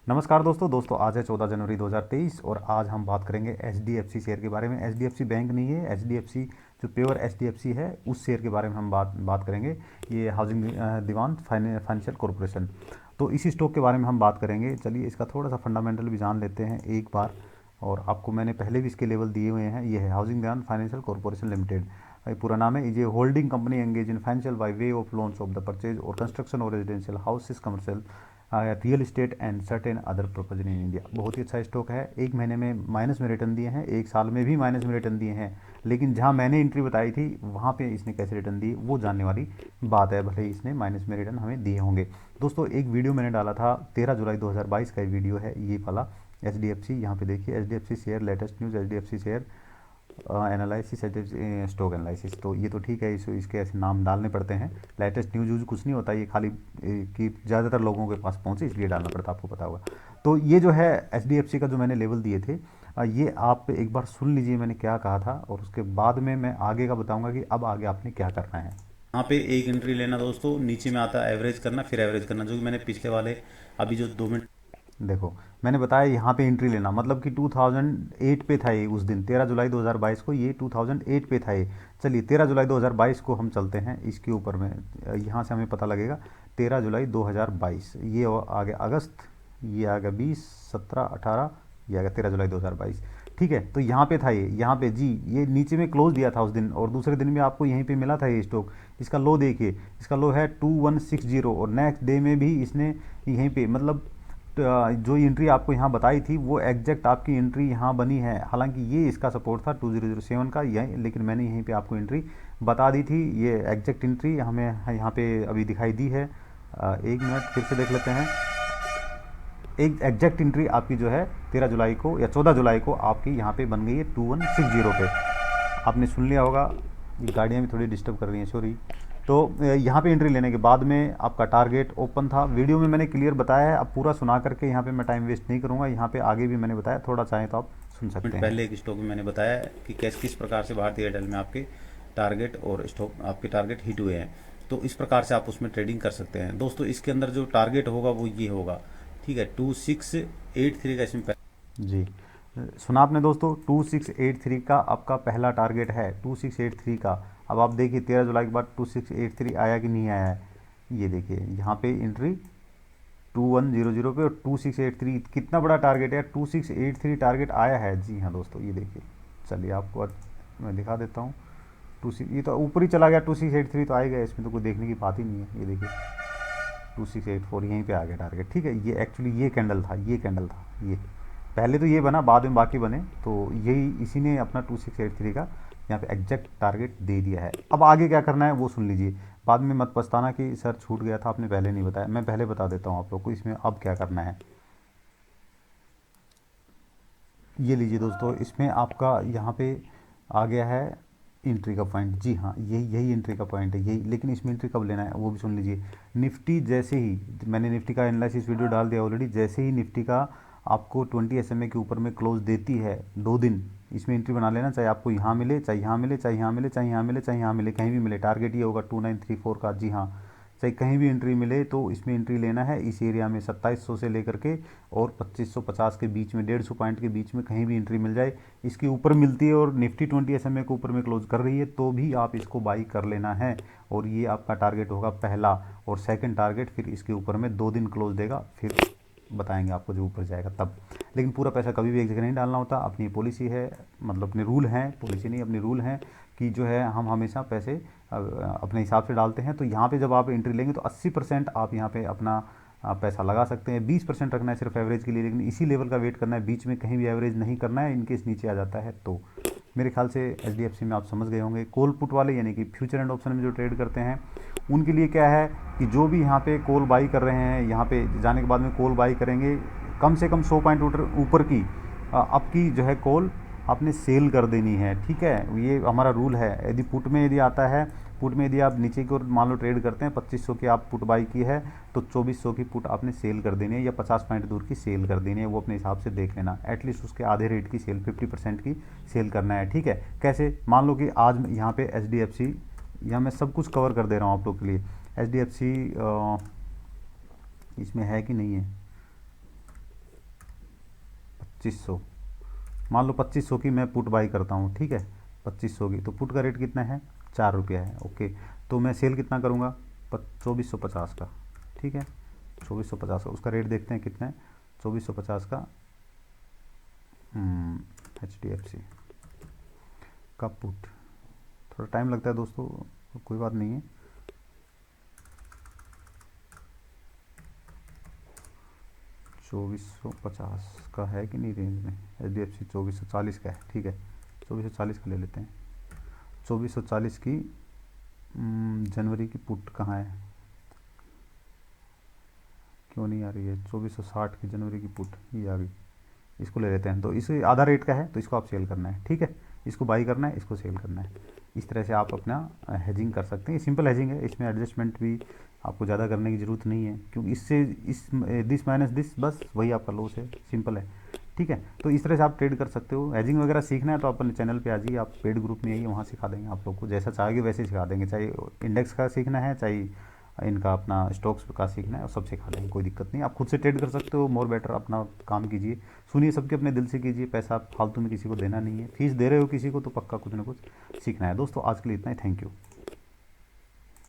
नमस्कार दोस्तों आज है 14 जनवरी 2023 और आज हम बात करेंगे एचडीएफसी शेयर के बारे में। एचडीएफसी बैंक नहीं है, एचडीएफसी जो प्योर एचडीएफसी है उस शेयर के बारे में हम बात करेंगे। ये हाउसिंग दीवान फाइनेंशियल कॉरपोरेशन, तो इसी स्टॉक के बारे में हम बात करेंगे। चलिए इसका थोड़ा सा फंडामेंटल भी जान लेते हैं एक बार। और आपको मैंने पहले भी इसके लेवल दिए हुए हैं। ये है हाउसिंग दीवान फाइनेंशियल कॉरपोरेशन लिमिटेड, पूरा नाम है। ये holding company engage in financial by way of loans of the purchase और कंस्ट्रक्शन और residential houses commercial real estate and certain other purpose in India. बहुत ही अच्छा स्टॉक है। एक महीने में माइनस में रिटर्न दिए हैं, एक साल में भी माइनस में रिटर्न दिए हैं। लेकिन जहां मैंने एंट्री बताई थी वहां पे इसने कैसे रिटर्न दी वो जानने वाली बात है, भले ही इसने माइनस में रिटर्न हमें दिए होंगे। दोस्तों एक वीडियो मैंने डाला था 13 जुलाई 2022 का वीडियो है ये वाला। एचडीएफसी यहाँ पे देखिए, HDFC share latest news, HDFC share analysis, stock analysis. तो ये तो ठीक है, इसके ऐसे नाम डालने पड़ते हैं। लेटेस्ट न्यूज़ यूज कुछ नहीं होता, ये खाली कि ज़्यादातर लोगों के पास पहुँचे इसलिए डालना पड़ता, आपको पता होगा। तो ये जो है एचडीएफसी का जो मैंने लेवल दिए थे, ये आप एक बार सुन लीजिए मैंने क्या कहा था, और उसके बाद में मैं आगे का बताऊंगा कि अब आगे आपने क्या करना है। यहाँ पे एक एंट्री लेना दोस्तों, नीचे में आता है एवरेज करना, फिर एवरेज करना, जो कि मैंने पिछले वाले अभी जो 2 मिनट। देखो मैंने बताया यहाँ पे एंट्री लेना, मतलब कि 2008 पे था ये उस दिन, 13 जुलाई 2022 को ये 2008 पे था ये। चलिए 13 जुलाई 2022 को हम चलते हैं इसके ऊपर में, यहाँ से हमें पता लगेगा 13 जुलाई 2022, ये आ गया अगस्त, ये आ गया 20, 17, 18, ये आ गया 13 जुलाई 2022। ठीक है, तो यहाँ पे था ये, यहाँ पे जी ये नीचे में क्लोज दिया था उस दिन, और दूसरे दिन में आपको यहीं पे मिला था ये स्टॉक। इसका लो देखिए, इसका लो है 2160, और नेक्स्ट डे में भी इसने यहीं पे, मतलब जो एंट्री आपको यहाँ बताई थी वो एग्जैक्ट आपकी एंट्री यहाँ बनी है। हालांकि ये इसका सपोर्ट था 2007 का, यही, लेकिन मैंने यहीं पे आपको एंट्री बता दी थी। ये एग्जैक्ट एंट्री हमें यहाँ पे अभी दिखाई दी है। एक मिनट फिर से देख लेते हैं। एक एग्जैक्ट एंट्री आपकी जो है 13 जुलाई को या 14 जुलाई को आपकी यहाँ पे बन गई है 2160 पे। आपने सुन लिया होगा। ये गाड़ियाँ भी थोड़ी डिस्टर्ब कर रही हैं, सॉरी। तो यहाँ पे एंट्री लेने के बाद में आपका टारगेट ओपन था। वीडियो में मैंने क्लियर बताया है, अब पूरा सुना करके यहाँ पे मैं टाइम वेस्ट नहीं करूँगा। यहाँ पे आगे भी मैंने बताया, थोड़ा चाहें तो आप सुन सकते हैं। पहले एक स्टॉक में मैंने बताया है कि किस प्रकार से भारतीय एयरटेल में आपके टारगेट और स्टॉक आपके टारगेट हिट हुए हैं, तो इस प्रकार से आप उसमें ट्रेडिंग कर सकते हैं। दोस्तों इसके अंदर जो टारगेट होगा वो ये होगा, ठीक है, 2683 का इसमें जी सुना आपने दोस्तों, 2683 का आपका पहला टारगेट है, 2683 का। अब आप देखिए 13 जुलाई के बाद 2683 आया कि नहीं आया है। ये देखिए यहाँ पे एंट्री 2100 पे, और 2683 कितना बड़ा टारगेट है, 2683 टारगेट आया है। जी हाँ दोस्तों, ये देखिए। चलिए आपको मैं दिखा देता हूँ। ये तो ऊपर ही चला गया, 2683 तो आएगा, इसमें तो कोई देखने की बात ही नहीं है। ये देखिए 2684 यहीं पे आ गया टारगेट। ठीक है, ये एक्चुअली ये कैंडल था, ये कैंडल था, ये पहले तो ये बना, बाद में बाकी बने। तो यही इसी ने अपना 2683 का यहाँ पे एग्जैक्ट टारगेट दे दिया है। अब आगे क्या करना है वो सुन लीजिए, बाद में मत पछताना कि सर छूट गया था, आपने पहले नहीं बताया। मैं पहले बता देता हूँ आप लोग को इसमें अब क्या करना है। ये लीजिए दोस्तों, इसमें आपका यहाँ पे आ गया है एंट्री का पॉइंट। जी हाँ, यही एंट्री का पॉइंट है, यही। लेकिन इसमें एंट्री कब लेना है वो भी सुन लीजिए। निफ्टी जैसे ही, मैंने निफ्टी का एनालिसिस वीडियो डाल दिया ऑलरेडी, जैसे ही निफ्टी का आपको 20 SMA के ऊपर में क्लोज देती है 2 दिन, इसमें एंट्री बना लेना। चाहे आपको यहाँ मिले, चाहे यहाँ मिले, चाहे यहाँ मिले, चाहे यहाँ मिले, चाहे यहाँ मिले, कहीं भी मिले। टारगेट ये होगा 2934 का। जी हाँ, चाहे कहीं भी एंट्री मिले तो इसमें एंट्री लेना है। इस एरिया में 2700 से लेकर के और 2550 के बीच में, 150 पॉइंट के बीच में कहीं भी एंट्री मिल जाए। इसके ऊपर मिलती है और निफ्टी 20 SMA के ऊपर में क्लोज कर रही है तो भी आप इसको बाई कर लेना है। और ये आपका टारगेट होगा पहला, और सेकंड टारगेट फिर इसके ऊपर में 2 दिन क्लोज देगा, फिर बताएंगे आपको जो ऊपर जाएगा तब। लेकिन पूरा पैसा कभी भी एक जगह नहीं डालना होता। अपनी पॉलिसी है, मतलब अपने रूल हैं, पॉलिसी नहीं अपनी रूल हैं कि जो है हम हमेशा पैसे अपने हिसाब से डालते हैं। तो यहाँ पे जब आप एंट्री लेंगे तो 80% आप यहाँ पे अपना पैसा लगा सकते हैं। 20% रखना है सिर्फ एवरेज के लिए, लेकिन इसी लेवल का वेट करना है, बीच में कहीं भी एवरेज नहीं करना है। इनकेस नीचे आ जाता है तो मेरे ख्याल से एचडीएफसी में आप समझ गए होंगे। कॉल पुट वाले यानी कि फ्यूचर एंड ऑप्शन में जो ट्रेड करते हैं उनके लिए क्या है कि जो भी यहाँ पे कॉल बाई कर रहे हैं, यहाँ पे जाने के बाद में कॉल बाई करेंगे, कम से कम 100 पॉइंट ऊपर की आपकी जो है कॉल आपने सेल कर देनी है। ठीक है, ये हमारा रूल है। यदि पुट में यदि आता है, पुट में यदि आप नीचे की ओर मान लो ट्रेड करते हैं, 2500 की आप पुट बाई की है तो 2400 की पुट आपने सेल कर देनी है, या 50 पॉइंट दूर की सेल कर देनी है। वो अपने हिसाब से देख लेना, एटलीस्ट उसके आधे रेट की सेल, 50% की सेल करना है। ठीक है, कैसे, मान लो कि आज यहाँ पे एचडीएफसी, यहाँ मैं सब कुछ कवर कर दे रहा हूँ आप लोग के लिए। एचडीएफसी इसमें है कि नहीं है, 2500, मान लो 2500 की मैं पुट बाई करता हूँ, ठीक है, 2500 की, तो पुट का रेट कितना है, 4 रुपया है, ओके। तो मैं सेल कितना करूँगा, 2450 का, ठीक है, 2450 का, उसका रेट देखते हैं कितना है, 2450 का, HDFC का पुट, थोड़ा टाइम लगता है दोस्तों, तो कोई बात नहीं है। ₹2450 का है कि नहीं रेंज में, HDFC 2440 का है, ठीक है, 2440 का ले लेते हैं। 2440 की जनवरी की पुट कहाँ है, क्यों नहीं आ रही है, 2460 की जनवरी की पुट, ये आ गई, इसको ले लेते हैं। तो इसे आधा रेट का है, तो इसको आप सेल करना है, ठीक है, इसको बाई करना है, इसको सेल करना है। इस तरह से आप अपना हेजिंग कर सकते हैं। सिंपल हेजिंग है, इसमें एडजस्टमेंट भी आपको ज़्यादा करने की ज़रूरत नहीं है, क्योंकि इससे दिस माइनस दिस, बस वही आपका लॉस है, सिंपल है, ठीक है। तो इस तरह से आप ट्रेड कर सकते हो। हेजिंग वगैरह सीखना है तो अपने चैनल पे आ जाइए, आप पेड ग्रुप में आइए, वहाँ सिखा देंगे आप लोग को, जैसा चाहोगे वैसे सिखा देंगे, चाहे इंडेक्स का सीखना है, चाहे इनका अपना स्टॉक्स का सीखना है, और सब सिखा देंगे, कोई दिक्कत नहीं। आप खुद से ट्रेड कर सकते हो, मोर बेटर अपना काम कीजिए, सुनिए सबके, अपने दिल से कीजिए, पैसा फालतू में किसी को देना नहीं है, फीस दे रहे हो किसी को तो पक्का कुछ ना कुछ सीखना है। दोस्तों आज के लिए इतना ही, थैंक यू।